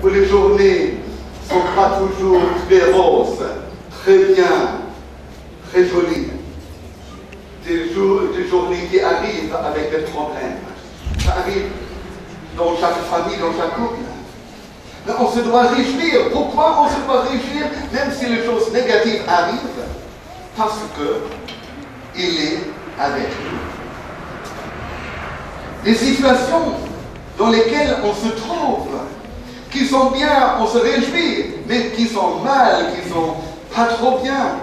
où les journées ne sont pas toujours très roses, très bien, très jolies. Des journées qui arrivent avec des problèmes. Ça arrive dans chaque famille, dans chaque couple. Mais on se doit réjouir. Pourquoi on se doit réjouir même si les choses négatives arrivent? Parce qu'il est avec nous. Les situations dans lesquelles on se trouve, qui sont bien, on se réjouit, mais qui sont mal, qui sont pas trop bien.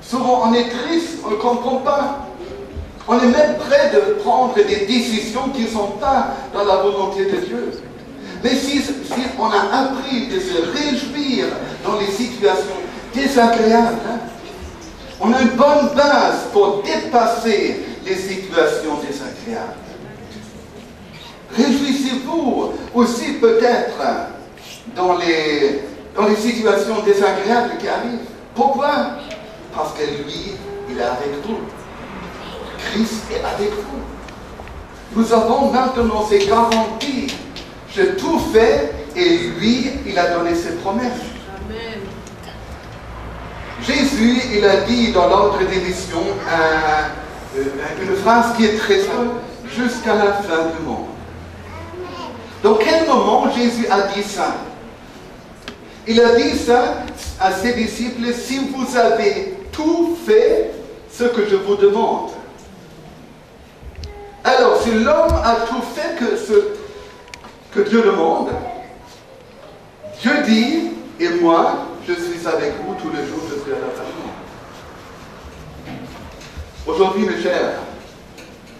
Souvent on est triste, on ne comprend pas. On est même prêt de prendre des décisions qui ne sont pas dans la volonté de Dieu. Mais si on a appris de se réjouir dans les situations désagréables, on a une bonne base pour dépasser les situations désagréables. Réjouissez-vous aussi peut-être dans les situations désagréables qui arrivent. Pourquoi? Parce que lui, il est avec vous. Christ est avec vous. Nous avons maintenant ces garanties. J'ai tout fait et lui, il a donné ses promesses. Amen. Jésus, il a dit dans l'ordre des missions une phrase qui est très simple, jusqu'à la fin du monde. Dans quel moment Jésus a dit ça? Il a dit ça à ses disciples, si vous avez tout fait ce que je vous demande. Alors, si l'homme a tout fait que Dieu demande, Dieu dit, et moi, je suis avec vous tous les jours jusqu'à la fin du monde. Aujourd'hui, mes chers,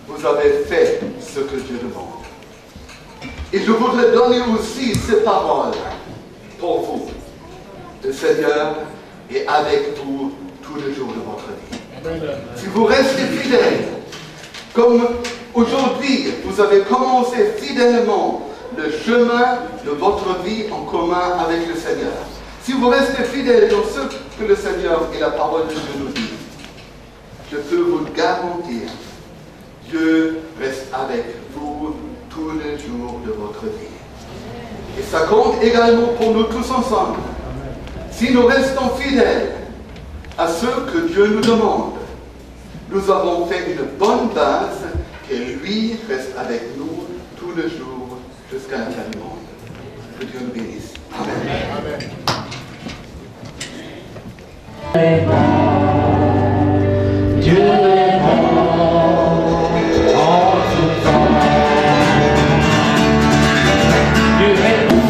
vous avez fait ce que Dieu demande. Et je voudrais donner aussi ces paroles pour vous. Le Seigneur est avec vous tous les jours de votre vie. Si vous restez fidèles, comme aujourd'hui, vous avez commencé fidèlement le chemin de votre vie en commun avec le Seigneur. Si vous restez fidèles dans ce que le Seigneur et la parole de Dieu nous disent, je peux vous garantir, Dieu reste avec vous tous les jours de votre vie. Et ça compte également pour nous tous ensemble. Si nous restons fidèles à ce que Dieu nous demande, nous avons fait une bonne base et lui reste avec nous tous les jours jusqu'à la fin du monde. Que Dieu nous bénisse. Amen. Amen. Dieu est bon en tout temps. Dieu est bon.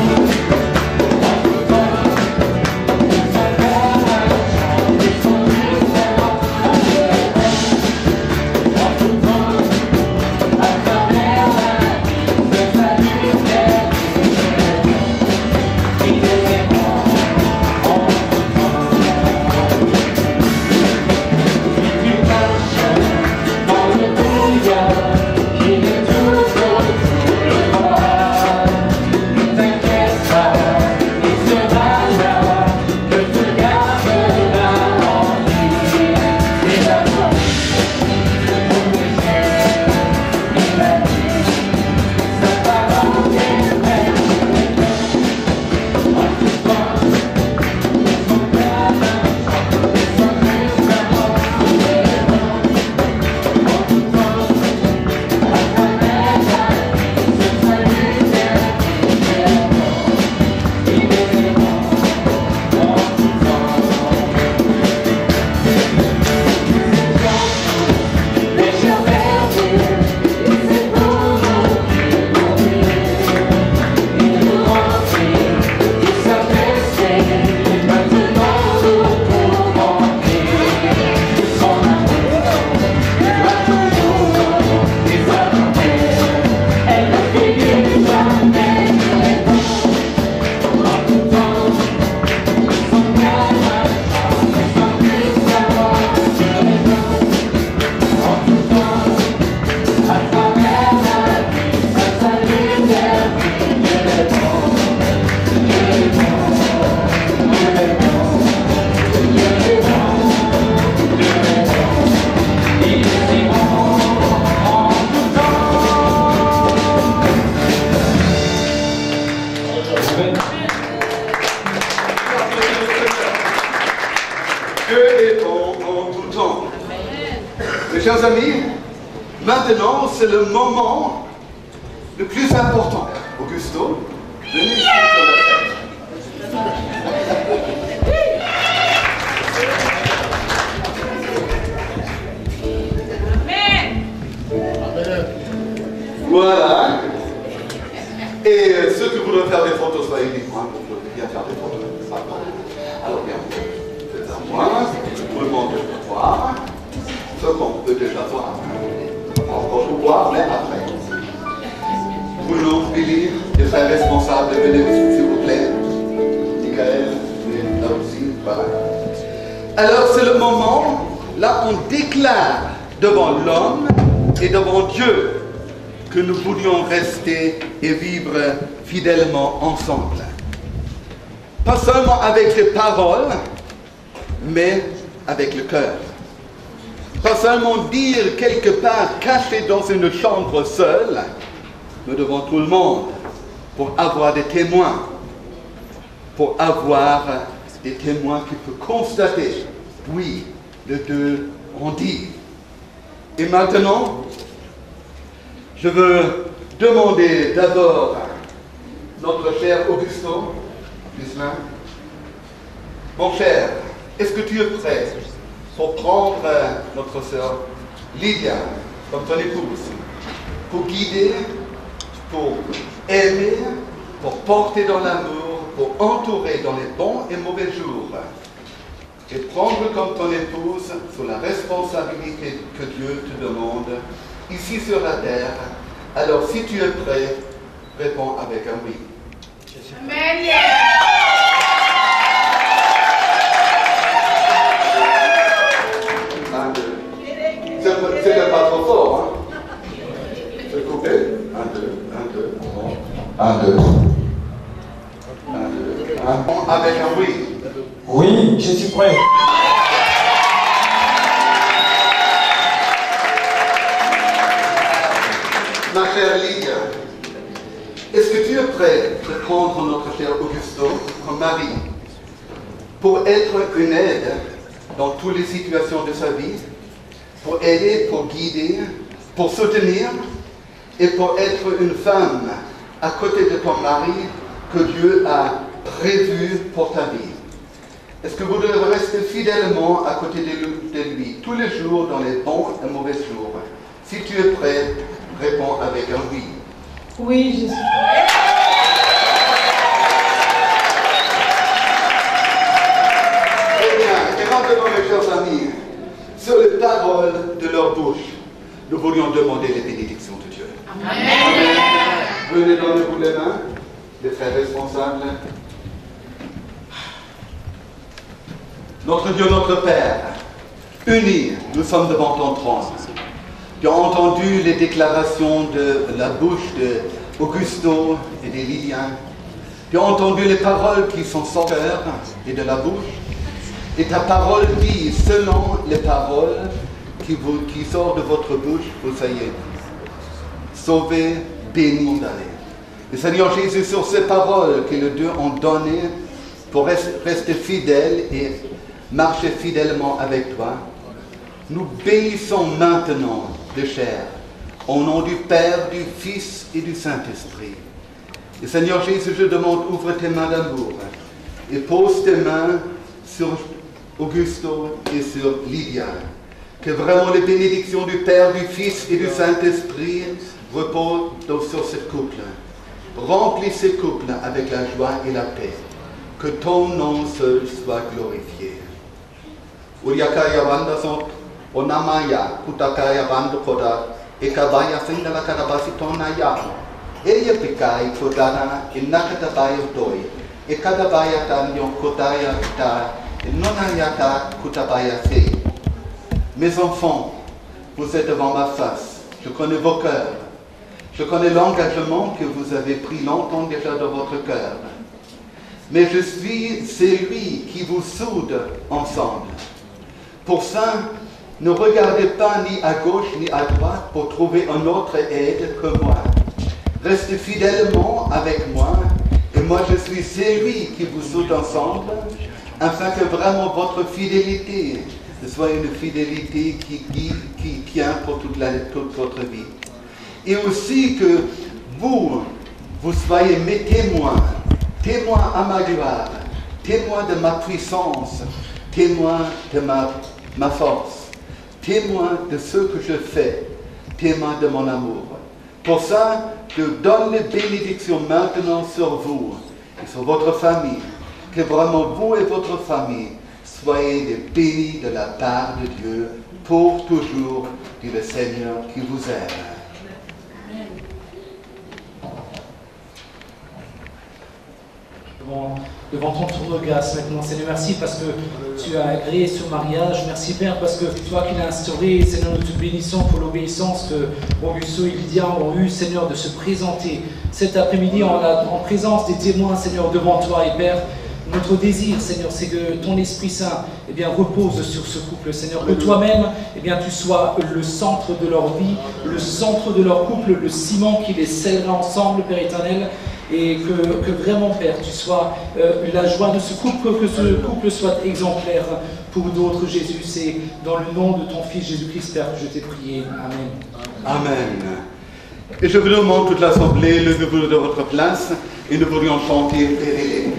Dieu est bon en tout temps. Mes chers amis, maintenant c'est le moment le plus important. Augusto, venez ici sur la tête. Voilà. Et ceux qui voudraient faire des photos, soyez libres. Vous pouvez bien faire des photos. Alors bien, faites à moi. Tout le monde peut voir. Ce qu'on peut déjà voir. Encore tout voir, mais après. Bruno, Billy, les frères responsables, venez s'il vous plaît. Michael, là aussi. Voilà. Alors c'est le moment, là on déclare devant l'homme et devant Dieu que nous voulions rester et vivre fidèlement ensemble. Pas seulement avec les paroles, mais avec le cœur. Pas seulement dire quelque part caché dans une chambre seule, mais devant tout le monde, pour avoir des témoins. Pour avoir des témoins qui peuvent constater, oui, les deux ont dit. Et maintenant, je veux demander d'abord notre cher Augusto, Gislain. Mon cher, est-ce que tu es prêt pour prendre notre sœur Lydia comme ton épouse, pour guider, pour aimer, pour porter dans l'amour, pour entourer dans les bons et mauvais jours, et prendre comme ton épouse sous la responsabilité que Dieu te demande ici sur la terre? Alors si tu es prêt, réponds avec un oui. Amen. Un, deux. C'est pas trop fort, hein? C'est coupé. Un, deux, un, deux. Un, deux. Un, deux. Un. Avec un oui. Oui, je suis prêt. Ma chère Lydia, est-ce que tu es prêt de prendre notre cher Augusto comme mari pour être une aide dans toutes les situations de sa vie, pour aider, pour guider, pour soutenir et pour être une femme à côté de ton mari que Dieu a prévu pour ta vie? Est-ce que vous devez rester fidèlement à côté de lui tous les jours dans les bons et mauvais jours? Si tu es prêt, réponds avec un oui. Oui, je suis prêt. Eh bien, et maintenant, mes chers amis, sur les paroles de leur bouche, nous voulions demander les bénédictions de Dieu. Amen. Venez donnez-vous les mains, les frères responsables. Notre Dieu, notre Père, unis, nous sommes devant ton trône. Tu as entendu les déclarations de la bouche d'Augusto et de Lilian. Tu as entendu les paroles qui sont sorties du cœur et de la bouche. Et ta parole dit, selon les paroles qui sortent de votre bouche, vous soyez sauvés, bénis d'aller. Et Seigneur Jésus, sur ces paroles que les deux ont données pour rester fidèles et marcher fidèlement avec toi, nous bénissons maintenant de chair, au nom du Père, du Fils et du Saint-Esprit. Et Seigneur Jésus, je demande, ouvre tes mains d'amour et pose tes mains sur Augusto et sur Lydia. Que vraiment les bénédictions du Père, du Fils et du Saint-Esprit reposent sur ce couple. Remplis ce couple avec la joie et la paix. Que ton nom seul soit glorifié. Uriakaya Vanda sont Onamaya, Kutakaya Vanda Koda, Ekabaya Sindala Karabasi Tonaya, Eya Pikai Kodana, Inakatabaya Doi, Ekadabaya Tanyon Kodaya Ta, Nonayata Kutabaya Se. Mes enfants, vous êtes devant ma face, je connais vos cœurs, je connais l'engagement que vous avez pris longtemps déjà dans votre cœur. Mais je suis celui qui vous soude ensemble. Pour ça, ne regardez pas ni à gauche ni à droite pour trouver un autre aide que moi. Restez fidèlement avec moi et moi je suis celui qui vous saute ensemble, afin que vraiment votre fidélité soit une fidélité qui tient pour toute votre vie. Et aussi que vous soyez mes témoins, témoins à ma gloire, témoins de ma puissance, témoins de ma force, témoins de ce que je fais, témoins de mon amour. Pour ça, je donne les bénédictions maintenant sur vous et sur votre famille, que vraiment vous et votre famille soyez des bénis de la part de Dieu pour toujours, dit le Seigneur qui vous aime. Devant ton trône de grâce maintenant, Seigneur, merci parce que tu as agréé ce mariage. Merci Père parce que toi qui l'as instauré, Seigneur, nous te bénissons pour l'obéissance que Augusto et Lydia ont eu, Seigneur, de se présenter cet après-midi en présence des témoins, Seigneur, devant toi. Et Père, notre désir, Seigneur, c'est que ton Esprit Saint repose sur ce couple, Seigneur, que toi-même, tu sois le centre de leur vie, le centre de leur couple, le ciment qui les scellera ensemble, Père éternel. Et que vraiment, Père, tu sois la joie de ce couple, que ce couple soit exemplaire pour d'autres, Jésus. C'est dans le nom de ton Fils Jésus-Christ, Père, que je t'ai prié. Amen. Amen. Et je vous demande toute l'Assemblée, levez-vous de votre place et nous voulions chanter Pérélé.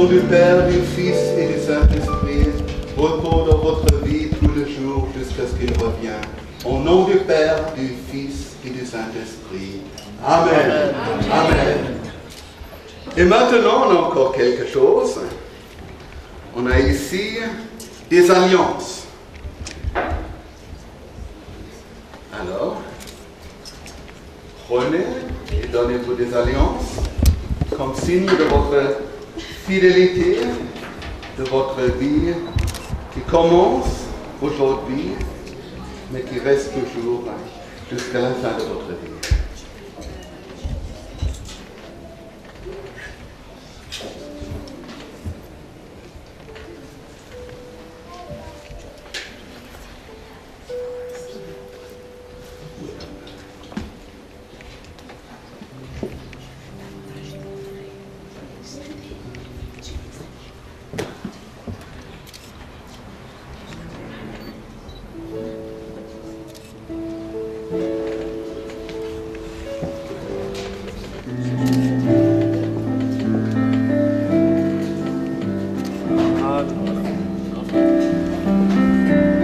Du Père, du Fils et du Saint-Esprit repose dans votre vie tous les jours jusqu'à ce qu'il revienne. Au nom du Père, du Fils et du Saint-Esprit. Amen. Amen. Et maintenant, on a encore quelque chose. On a ici des alliances. Alors, prenez et donnez-vous des alliances comme signe de votre fidélité, de votre vie qui commence aujourd'hui, mais qui reste toujours jusqu'à la fin de votre vie.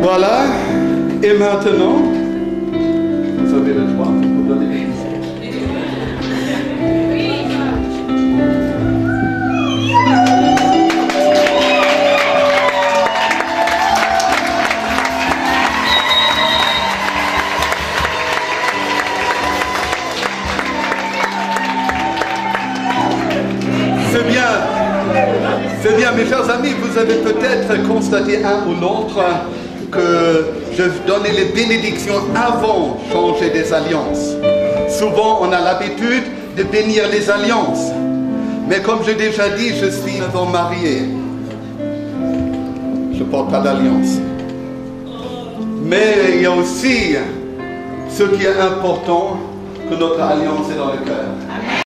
Voilà, et maintenant, vous avez le droit de vous donner des C'est bien, mes chers amis, vous avez peut-être constaté un ou l'autre que je donnais les bénédictions avant de changer des alliances. Souvent, on a l'habitude de bénir les alliances. Mais comme j'ai déjà dit, je suis un homme marié. Je ne porte pas d'alliance. Mais il y a aussi ce qui est important, que notre alliance est dans le cœur.